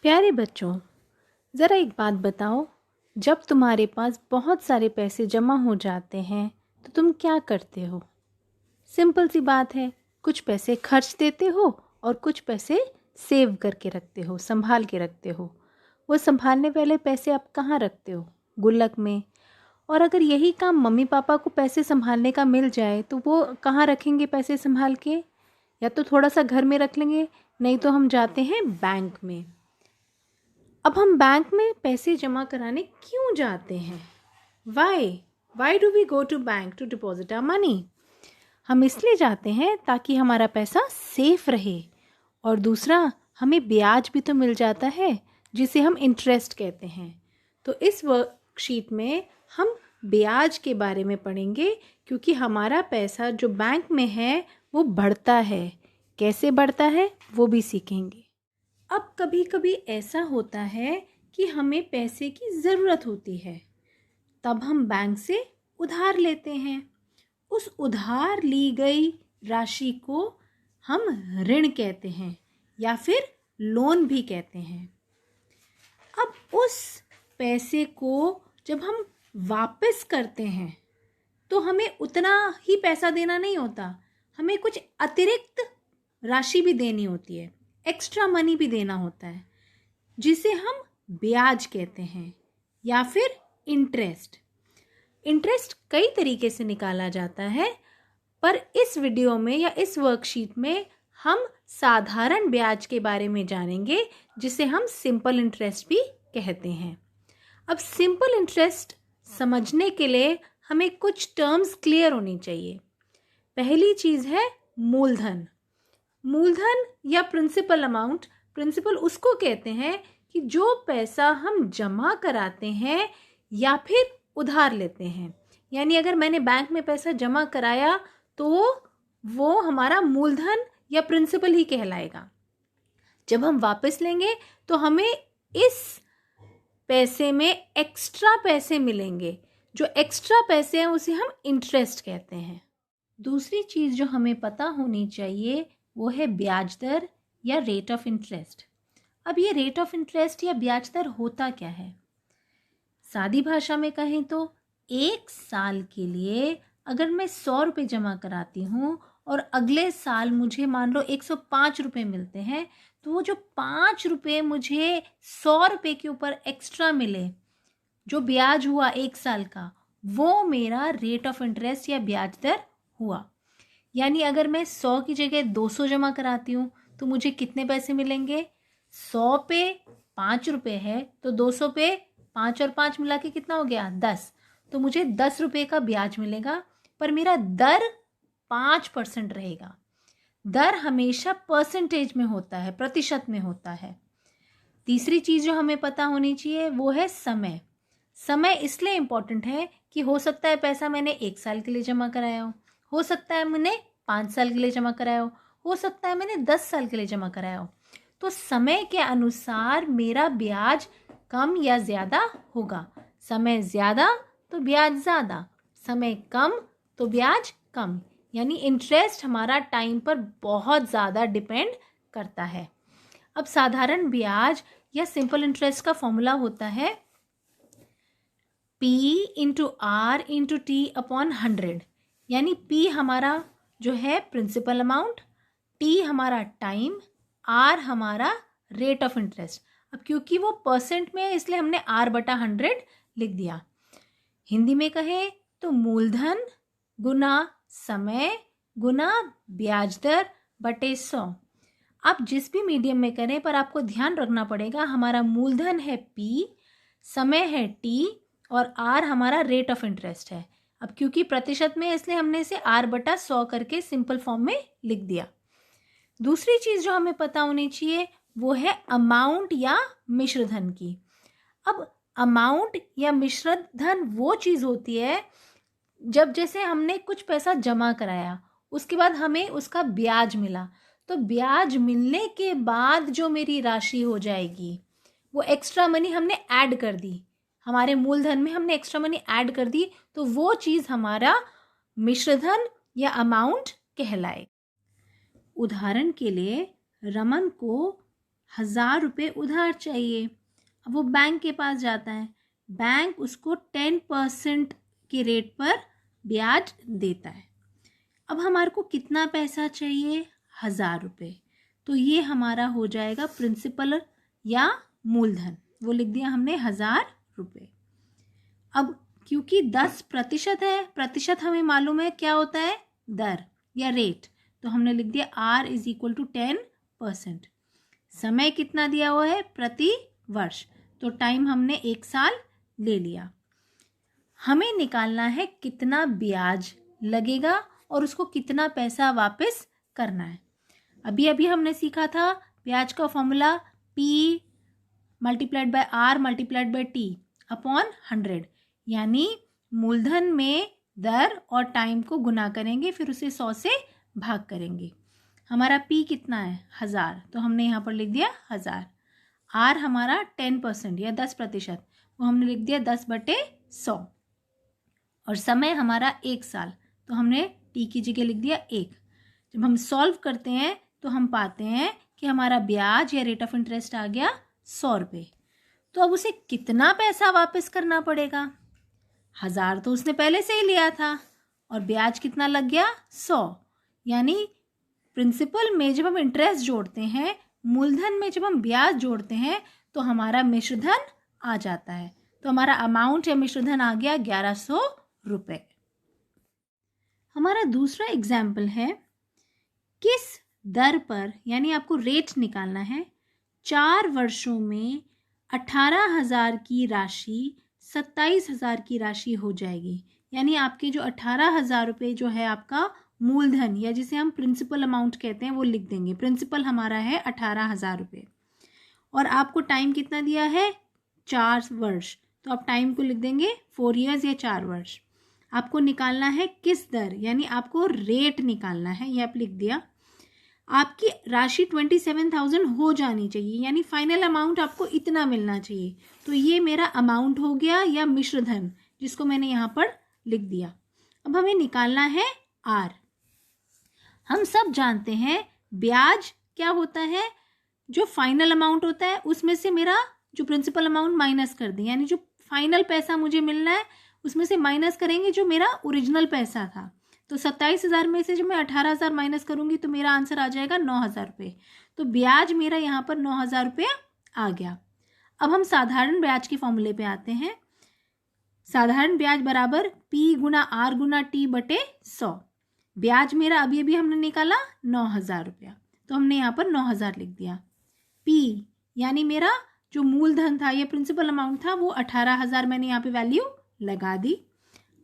प्यारे बच्चों, ज़रा एक बात बताओ। जब तुम्हारे पास बहुत सारे पैसे जमा हो जाते हैं तो तुम क्या करते हो? सिंपल सी बात है, कुछ पैसे खर्च देते हो और कुछ पैसे सेव करके रखते हो, संभाल के रखते हो। वो संभालने वाले पैसे आप कहाँ रखते हो? गुल्लक में। और अगर यही काम मम्मी पापा को पैसे संभालने का मिल जाए तो वो कहाँ रखेंगे पैसे संभाल के? या तो थोड़ा सा घर में रख लेंगे, नहीं तो हम जाते हैं बैंक में। अब हम बैंक में पैसे जमा कराने क्यों जाते हैं? Why do we go to bank to deposit our money? हम इसलिए जाते हैं ताकि हमारा पैसा सेफ रहे, और दूसरा हमें ब्याज भी तो मिल जाता है जिसे हम इंटरेस्ट कहते हैं। तो इस वर्कशीट में हम ब्याज के बारे में पढ़ेंगे, क्योंकि हमारा पैसा जो बैंक में है वो बढ़ता है। कैसे बढ़ता है वो भी सीखेंगे। अब कभी कभी ऐसा होता है कि हमें पैसे की ज़रूरत होती है, तब हम बैंक से उधार लेते हैं। उस उधार ली गई राशि को हम ऋण कहते हैं या फिर लोन भी कहते हैं। अब उस पैसे को जब हम वापस करते हैं तो हमें उतना ही पैसा देना नहीं होता, हमें कुछ अतिरिक्त राशि भी देनी होती है, एक्स्ट्रा मनी भी देना होता है, जिसे हम ब्याज कहते हैं या फिर इंटरेस्ट। इंटरेस्ट कई तरीके से निकाला जाता है, पर इस वीडियो में या इस वर्कशीट में हम साधारण ब्याज के बारे में जानेंगे, जिसे हम सिंपल इंटरेस्ट भी कहते हैं। अब सिंपल इंटरेस्ट समझने के लिए हमें कुछ टर्म्स क्लियर होनी चाहिए। पहली चीज़ है मूलधन। मूलधन या प्रिंसिपल अमाउंट, प्रिंसिपल उसको कहते हैं कि जो पैसा हम जमा कराते हैं या फिर उधार लेते हैं। यानी अगर मैंने बैंक में पैसा जमा कराया तो वो हमारा मूलधन या प्रिंसिपल ही कहलाएगा। जब हम वापस लेंगे तो हमें इस पैसे में एक्स्ट्रा पैसे मिलेंगे। जो एक्स्ट्रा पैसे हैं उसे हम इंटरेस्ट कहते हैं। दूसरी चीज़ जो हमें पता होनी चाहिए वो है ब्याज दर या रेट ऑफ इंटरेस्ट। अब ये रेट ऑफ इंटरेस्ट या ब्याज दर होता क्या है? सादी भाषा में कहें तो 1 साल के लिए अगर मैं 100 रुपये जमा कराती हूँ और अगले साल मुझे मान लो 105 रुपये मिलते हैं, तो वो जो 5 रुपये मुझे 100 रुपये के ऊपर एक्स्ट्रा मिले, जो ब्याज हुआ 1 साल का, वो मेरा रेट ऑफ इंटरेस्ट या ब्याज दर हुआ। यानी अगर मैं 100 की जगह 200 जमा कराती हूँ तो मुझे कितने पैसे मिलेंगे? 100 पे 5 रुपये है तो 200 पे 5 और 5 मिला के कितना हो गया? 10। तो मुझे 10 रुपये का ब्याज मिलेगा, पर मेरा दर 5% रहेगा। दर हमेशा परसेंटेज में होता है, प्रतिशत में होता है। तीसरी चीज़ जो हमें पता होनी चाहिए वो है समय। समय इसलिए इम्पॉर्टेंट है कि हो सकता है पैसा मैंने 1 साल के लिए जमा कराया हो सकता है मैंने 5 साल के लिए जमा कराया हो सकता है मैंने 10 साल के लिए जमा कराया हो। तो समय के अनुसार मेरा ब्याज कम या ज़्यादा होगा। समय ज़्यादा तो ब्याज ज़्यादा, समय कम तो ब्याज कम। यानी इंटरेस्ट हमारा टाइम पर बहुत ज़्यादा डिपेंड करता है। अब साधारण ब्याज या सिंपल इंटरेस्ट का फॉर्मूला होता है P into R into T upon 100। यानी P हमारा जो है प्रिंसिपल अमाउंट, T हमारा टाइम, R हमारा रेट ऑफ इंटरेस्ट। अब क्योंकि वो परसेंट में है इसलिए हमने R/100 लिख दिया। हिंदी में कहें तो मूलधन गुना समय गुना ब्याज दर बटे 100। आप जिस भी मीडियम में करें, पर आपको ध्यान रखना पड़ेगा हमारा मूलधन है P, समय है T और R हमारा रेट ऑफ इंटरेस्ट है। अब क्योंकि प्रतिशत में इसलिए हमने इसे R/100 करके सिंपल फॉर्म में लिख दिया। दूसरी चीज़ जो हमें पता होनी चाहिए वो है अमाउंट या मिश्रधन की। अब अमाउंट या मिश्रधन वो चीज़ होती है जब जैसे हमने कुछ पैसा जमा कराया, उसके बाद हमें उसका ब्याज मिला, तो ब्याज मिलने के बाद जो मेरी राशि हो जाएगी वो एक्स्ट्रा मनी हमने ऐड कर दी, हमारे मूलधन में हमने एक्स्ट्रा मनी ऐड कर दी, तो वो चीज़ हमारा मिश्रधन या अमाउंट कहलाए। उदाहरण के लिए रमन को 1000 रुपये उधार चाहिए। अब वो बैंक के पास जाता है, बैंक उसको 10% के रेट पर ब्याज देता है। अब हमारे को कितना पैसा चाहिए? 1000 रुपये। तो ये हमारा हो जाएगा प्रिंसिपल या मूलधन, वो लिख दिया हमने 1000 रुपये। अब क्योंकि 10% है, प्रतिशत हमें मालूम है क्या होता है, दर या रेट, तो हमने लिख दिया R इज इक्वल टू 10%। समय कितना दिया हुआ है? प्रति वर्ष, तो टाइम हमने 1 साल ले लिया। हमें निकालना है कितना ब्याज लगेगा और उसको कितना पैसा वापस करना है। अभी अभी हमने सीखा था ब्याज का formula P multiplied by R multiplied by T upon 100, यानी मूलधन में दर और टाइम को गुना करेंगे, फिर उसे 100 से भाग करेंगे। हमारा P कितना है? 1000, तो हमने यहाँ पर लिख दिया 1000। R हमारा 10% या 10%, वो हमने लिख दिया 10/100। और समय हमारा 1 साल, तो हमने T की जगह लिख दिया 1। जब हम सॉल्व करते हैं तो हम पाते हैं कि हमारा ब्याज या रेट ऑफ इंटरेस्ट आ गया 100 रुपये। तो अब उसे कितना पैसा वापस करना पड़ेगा? 1000 तो उसने पहले से ही लिया था और ब्याज कितना लग गया? 100। यानी प्रिंसिपल में जब हम इंटरेस्ट जोड़ते हैं, मूलधन में जब हम ब्याज जोड़ते हैं, तो हमारा मिश्रधन आ जाता है। तो हमारा अमाउंट या मिश्रधन आ गया 1100 रुपये। हमारा दूसरा एग्जाम्पल है, किस दर पर, यानी आपको रेट निकालना है, 4 वर्षों में 18,000 की राशि 27,000 की राशि हो जाएगी। यानी आपके जो 18,000 रुपये जो है आपका मूलधन, या जिसे हम प्रिंसिपल अमाउंट कहते हैं, वो लिख देंगे। प्रिंसिपल हमारा है 18,000 रुपये और आपको टाइम कितना दिया है? 4 वर्ष, तो आप टाइम को लिख देंगे 4 ईयर्स या 4 वर्ष। आपको निकालना है किस दर, यानी आपको रेट निकालना है, ये आप लिख दिया। आपकी राशि 27,000 हो जानी चाहिए, यानी फाइनल अमाउंट आपको इतना मिलना चाहिए। तो ये मेरा अमाउंट हो गया या मिश्रधन, जिसको मैंने यहाँ पर लिख दिया। अब हमें निकालना है R। हम सब जानते हैं ब्याज क्या होता है, जो फाइनल अमाउंट होता है उसमें से मेरा जो प्रिंसिपल अमाउंट माइनस कर दें, यानी जो फाइनल पैसा मुझे मिलना है उसमें से माइनस करेंगे जो मेरा ओरिजिनल पैसा था। तो 27,000 में से जो मैं 18,000 माइनस करूंगी तो मेरा आंसर आ जाएगा 9,000 रुपये। तो ब्याज मेरा यहाँ पर 9,000 रुपये आ गया। अब हम साधारण ब्याज के फॉर्मूले पे आते हैं। साधारण ब्याज बराबर P गुना R गुना T बटे 100। ब्याज मेरा अभी अभी हमने निकाला 9,000 रुपया, तो हमने यहाँ पर 9,000 लिख दिया। P यानी मेरा जो मूलधन था या प्रिंसिपल अमाउंट था वो 18,000 मैंने यहाँ पे वैल्यू लगा दी।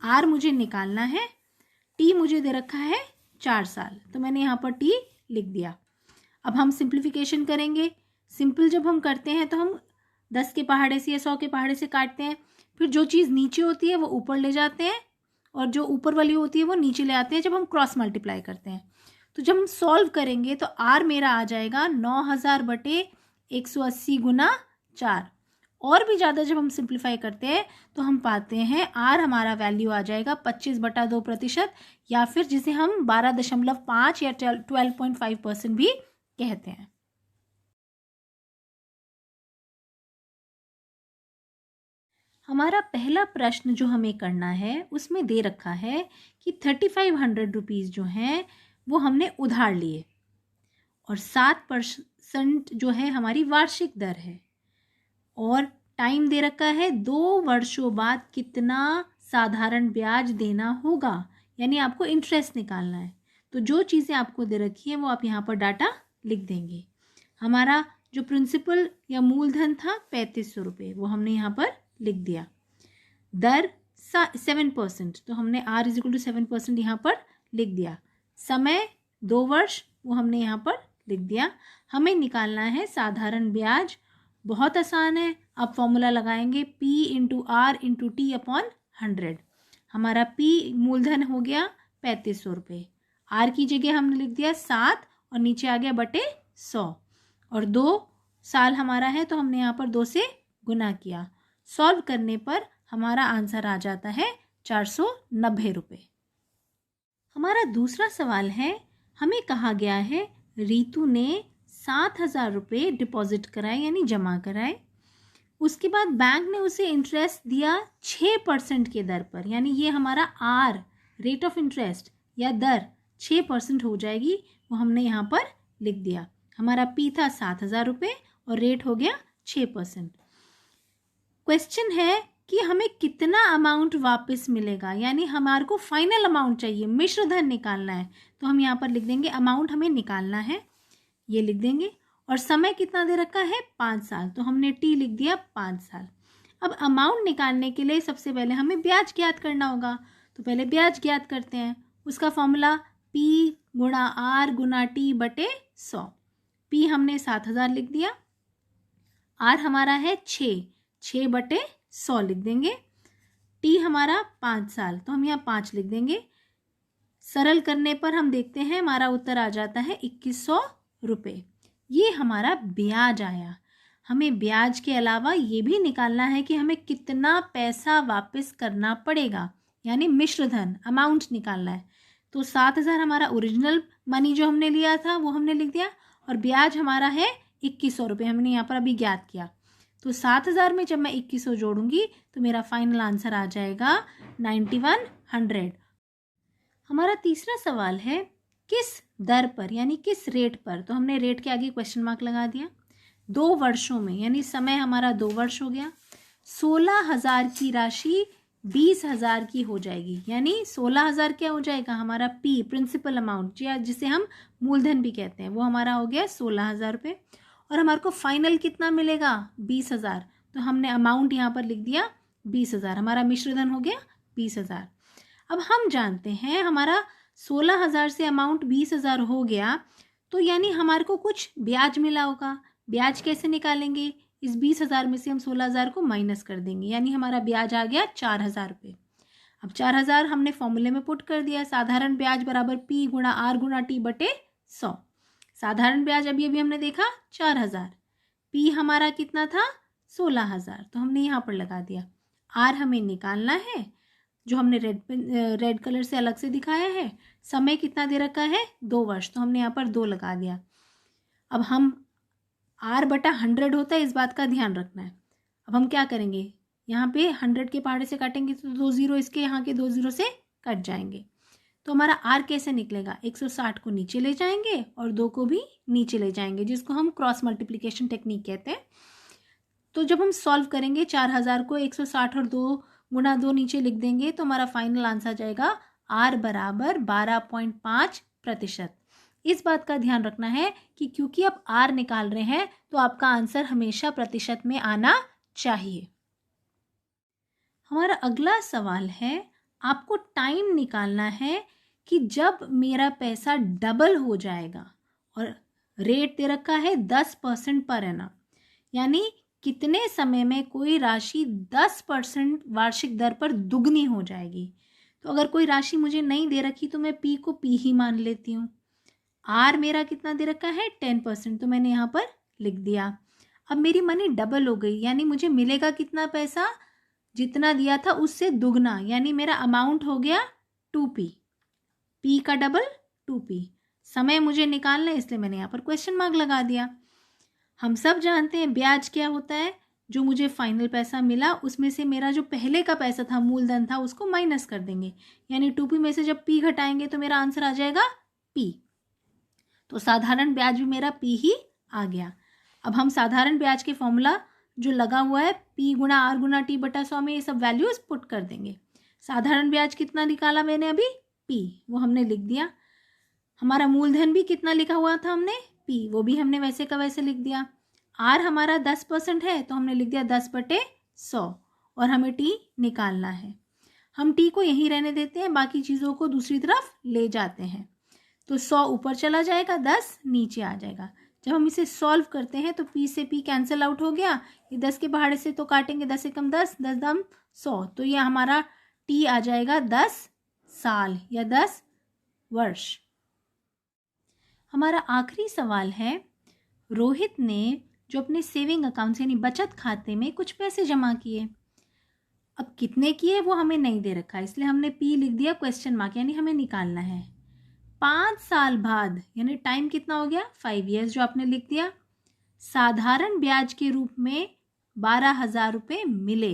R मुझे निकालना है, T मुझे दे रखा है 4 साल, तो मैंने यहाँ पर T लिख दिया। अब हम सिंप्लीफिकेशन करेंगे। सिंपल जब हम करते हैं तो हम 10 के पहाड़े से या 100 के पहाड़े से काटते हैं, फिर जो चीज़ नीचे होती है वो ऊपर ले जाते हैं और जो ऊपर वाली होती है वो नीचे ले आते हैं जब हम क्रॉस मल्टीप्लाई करते हैं। तो जब हम सॉल्व करेंगे तो R मेरा आ जाएगा 9,000 बटे 180 गुना 4। और भी ज़्यादा जब हम सिंप्लीफाई करते हैं तो हम पाते हैं R हमारा वैल्यू आ जाएगा 25/2%, या फिर जिसे हम 12.5 या 12.5% भी कहते हैं। हमारा पहला प्रश्न जो हमें करना है उसमें दे रखा है कि 3,500 रुपीज़ जो हैं वो हमने उधार लिए और 7% जो है हमारी वार्षिक दर है, और टाइम दे रखा है 2 वर्षों बाद कितना साधारण ब्याज देना होगा, यानी आपको इंटरेस्ट निकालना है। तो जो चीज़ें आपको दे रखी हैं वो आप यहाँ पर डाटा लिख देंगे। हमारा जो प्रिंसिपल या मूलधन था 3,500 रुपये, वो हमने यहाँ पर लिख दिया। दर 7%, तो हमने R = 7% यहाँ पर लिख दिया। समय 2 वर्ष, वो हमने यहाँ पर लिख दिया। हमें निकालना है साधारण ब्याज। बहुत आसान है, अब फॉर्मूला लगाएंगे P × R × T अपॉन 100। हमारा P मूलधन हो गया 3,500 रुपये, R की जगह हमने लिख दिया 7 और नीचे आ गया बटे 100, और 2 साल हमारा है तो हमने यहाँ पर 2 से गुना किया। सॉल्व करने पर हमारा आंसर आ जाता है 490 रुपये। हमारा दूसरा सवाल है, हमें कहा गया है रितु ने 7,000 रुपये डिपॉजिट कराए यानी जमा कराए। उसके बाद बैंक ने उसे इंटरेस्ट दिया 6% के दर पर, यानी ये हमारा आर रेट ऑफ इंटरेस्ट या दर 6% हो जाएगी, वो हमने यहाँ पर लिख दिया। हमारा पी था 7,000 रुपये और रेट हो गया 6%। क्वेश्चन है कि हमें कितना अमाउंट वापस मिलेगा, यानी हमारे को फाइनल अमाउंट चाहिए, मिश्र धन निकालना है। तो हम यहाँ पर लिख देंगे अमाउंट हमें निकालना है, ये लिख देंगे। और समय कितना दे रखा है 5 साल, तो हमने टी लिख दिया 5 साल। अब अमाउंट निकालने के लिए सबसे पहले हमें ब्याज ज्ञात करना होगा, तो पहले ब्याज ज्ञात करते हैं। उसका फॉर्मूला P गुणा R गुणा T बटे 100। P हमने 7,000 लिख दिया, R हमारा है 6 बटे 100 लिख देंगे। T हमारा 5 साल, तो हम यहाँ 5 लिख देंगे। सरल करने पर हम देखते हैं हमारा उत्तर आ जाता है 2100 रुपये। ये हमारा ब्याज आया। हमें ब्याज के अलावा ये भी निकालना है कि हमें कितना पैसा वापस करना पड़ेगा, यानी मिश्र धन अमाउंट निकालना है। तो 7,000 हमारा ओरिजिनल मनी जो हमने लिया था वो हमने लिख दिया, और ब्याज हमारा है 2100 रुपये, हमने यहाँ पर अभी ज्ञात किया। तो 7,000 में जब मैं 2100 जोड़ूंगी तो मेरा फाइनल आंसर आ जाएगा 9100। हमारा तीसरा सवाल है किस दर पर यानी किस रेट पर, तो हमने रेट के आगे क्वेश्चन मार्क लगा दिया। 2 वर्षों में, यानी समय हमारा 2 वर्ष हो गया। 16,000 की राशि 20,000 की हो जाएगी, यानी 16,000 क्या हो जाएगा हमारा पी प्रिंसिपल अमाउंट, या जिसे हम मूलधन भी कहते हैं, वो हमारा हो गया 16,000 रुपये। और हमारे को फाइनल कितना मिलेगा 20,000, तो हमने अमाउंट यहाँ पर लिख दिया 20,000, हमारा मिश्रधन हो गया 20,000। अब हम जानते हैं हमारा 16,000 से अमाउंट 20,000 हो गया, तो यानी हमारे को कुछ ब्याज मिला होगा। ब्याज कैसे निकालेंगे, इस 20,000 में से हम 16,000 को माइनस कर देंगे, यानी हमारा ब्याज आ गया 4,000 रुपये। अब 4,000 हमने फॉर्मूले में पुट कर दिया, साधारण ब्याज बराबर P गुणा R गुणा T बटे 100। साधारण ब्याज अभी अभी हमने देखा 4,000, P हमारा कितना था 16,000, तो हमने यहाँ पर लगा दिया। R हमें निकालना है, जो हमने रेड कलर से अलग से दिखाया है। समय कितना दे रखा है 2 वर्ष, तो हमने यहाँ पर 2 लगा दिया। अब हम R बटा 100 होता है, इस बात का ध्यान रखना है। अब हम क्या करेंगे, यहाँ पे 100 के पहाड़े से काटेंगे तो 2 जीरो इसके यहाँ के 2 जीरो से कट जाएंगे। तो हमारा R कैसे निकलेगा, 160 को नीचे ले जाएंगे और 2 को भी नीचे ले जाएंगे, जिसको हम क्रॉस मल्टीप्लिकेशन टेक्निक कहते हैं। तो जब हम सॉल्व करेंगे 4,000 को 160 और 2 गुणा 2 नीचे लिख देंगे, तो हमारा फाइनल आंसर जाएगा R बराबर 12.5%। इस बात का ध्यान रखना है कि क्योंकि आप R निकाल रहे हैं तो आपका आंसर हमेशा प्रतिशत में आना चाहिए। हमारा अगला सवाल है, आपको टाइम निकालना है कि जब मेरा पैसा डबल हो जाएगा, और रेट दे रखा है 10% पर एनम, यानी कितने समय में कोई राशि 10% वार्षिक दर पर दुगनी हो जाएगी। तो अगर कोई राशि मुझे नहीं दे रखी तो मैं P को P ही मान लेती हूँ। R मेरा कितना दे रखा है 10%, तो मैंने यहाँ पर लिख दिया। अब मेरी मनी डबल हो गई, यानी मुझे मिलेगा कितना पैसा, जितना दिया था उससे दुगना, यानी मेरा अमाउंट हो गया 2P, P का डबल 2P। समय मुझे निकालना है इसलिए मैंने यहाँ पर क्वेश्चन मार्क लगा दिया। हम सब जानते हैं ब्याज क्या होता है, जो मुझे फाइनल पैसा मिला उसमें से मेरा जो पहले का पैसा था मूलधन था उसको माइनस कर देंगे, यानी 2P में से जब P घटाएंगे तो मेरा आंसर आ जाएगा P। तो साधारण ब्याज भी मेरा P ही आ गया। अब हम साधारण ब्याज के फॉर्मूला जो लगा हुआ है P गुणा R गुणा T बटा 100 में ये सब वैल्यूज पुट कर देंगे। साधारण ब्याज कितना निकाला मैंने अभी P, वो हमने लिख दिया। हमारा मूलधन भी कितना लिखा हुआ था हमने P, वो भी हमने वैसे का वैसे लिख दिया। R हमारा 10% है तो हमने लिख दिया 10 बटे 100, और हमें T निकालना है। हम T को यहीं रहने देते हैं, बाकी चीज़ों को दूसरी तरफ ले जाते हैं। तो 100 ऊपर चला जाएगा, 10 नीचे आ जाएगा। जब हम इसे सॉल्व करते हैं तो P से P कैंसिल आउट हो गया, ये 10 के पहाड़े से तो काटेंगे 10 एकम 10, 10 दम 100, तो ये हमारा T आ जाएगा 10 साल या 10 वर्ष। हमारा आखिरी सवाल है, रोहित ने जो अपने सेविंग अकाउंट यानी बचत खाते में कुछ पैसे जमा किए, अब कितने किए वो हमें नहीं दे रखा है, इसलिए हमने P लिख दिया क्वेश्चन मार्क, यानी हमें निकालना है। 5 साल बाद, यानी टाइम कितना हो गया 5 ईयर्स जो आपने लिख दिया, साधारण ब्याज के रूप में 12,000 रुपये मिले,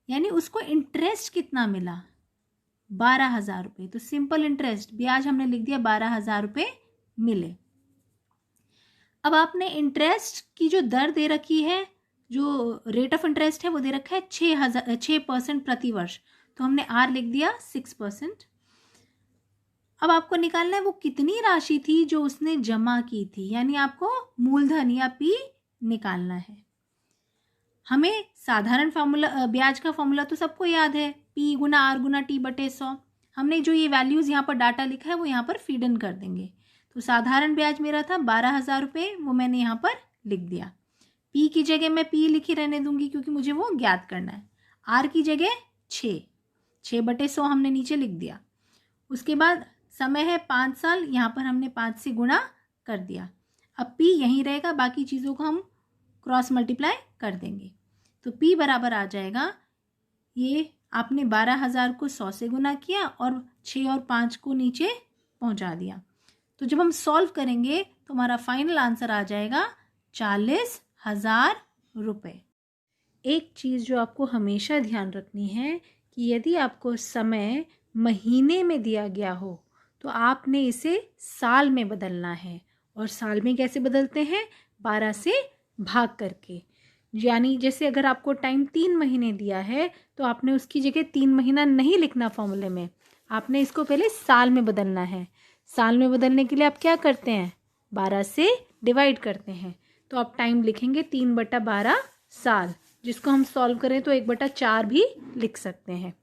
यानी उसको इंटरेस्ट कितना मिला 12,000 रुपये। तो सिंपल इंटरेस्ट ब्याज हमने लिख दिया 12,000 रुपये मिले। अब आपने इंटरेस्ट की जो दर दे रखी है, जो रेट ऑफ इंटरेस्ट है वो दे रखा है 6% प्रति वर्ष, तो हमने आर लिख दिया 6%। अब आपको निकालना है वो कितनी राशि थी जो उसने जमा की थी, यानी आपको मूलधन या पी निकालना है। हमें साधारण फार्मूला, ब्याज का फॉर्मूला तो सबको याद है, पी गुना आर गुना टी बटे 100। हमने जो ये वैल्यूज़ यहाँ पर डाटा लिखा है वो यहाँ पर फीड इन कर देंगे। तो साधारण ब्याज मेरा था 12,000 रुपये, वो मैंने यहाँ पर लिख दिया। पी की जगह मैं पी लिखी रहने दूंगी क्योंकि मुझे वो ज्ञात करना है। आर की जगह 6 बटे 100 हमने नीचे लिख दिया। उसके बाद समय है 5 साल, यहाँ पर हमने 5 से गुणा कर दिया। अब पी यहीं रहेगा, बाकी चीज़ों को हम क्रॉस मल्टीप्लाई कर देंगे। तो पी बराबर आ जाएगा, ये आपने 12,000 को 100 से गुना किया और 6 और 5 को नीचे पहुँचा दिया। तो जब हम सॉल्व करेंगे तो हमारा फाइनल आंसर आ जाएगा 40,000 रुपये। एक चीज़ जो आपको हमेशा ध्यान रखनी है कि यदि आपको समय महीने में दिया गया हो तो आपने इसे साल में बदलना है। और साल में कैसे बदलते हैं, 12 से भाग करके। यानी जैसे अगर आपको टाइम 3 महीने दिया है तो आपने उसकी जगह 3 महीना नहीं लिखना फॉर्मूले में, आपने इसको पहले साल में बदलना है। साल में बदलने के लिए आप क्या करते हैं, 12 से डिवाइड करते हैं। तो आप टाइम लिखेंगे 3/12 साल, जिसको हम सॉल्व करें तो 1/4 भी लिख सकते हैं।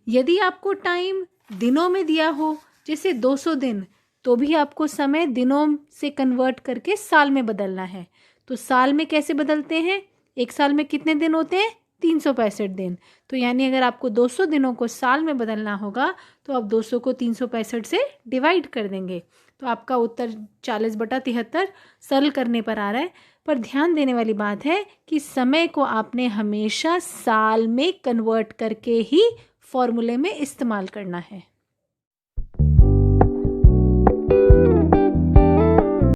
यदि आपको टाइम दिनों में दिया हो, जैसे 200 दिन, तो भी आपको समय दिनों से कन्वर्ट करके साल में बदलना है। तो साल में कैसे बदलते हैं, एक साल में कितने दिन होते हैं, 365 दिन। तो यानी अगर आपको 200 दिनों को साल में बदलना होगा तो आप 200 को 365 से डिवाइड कर देंगे। तो आपका उत्तर 40/73 सरल करने पर आ रहा है। पर ध्यान देने वाली बात है कि समय को आपने हमेशा साल में कन्वर्ट करके ही फॉर्मूले में इस्तेमाल करना है।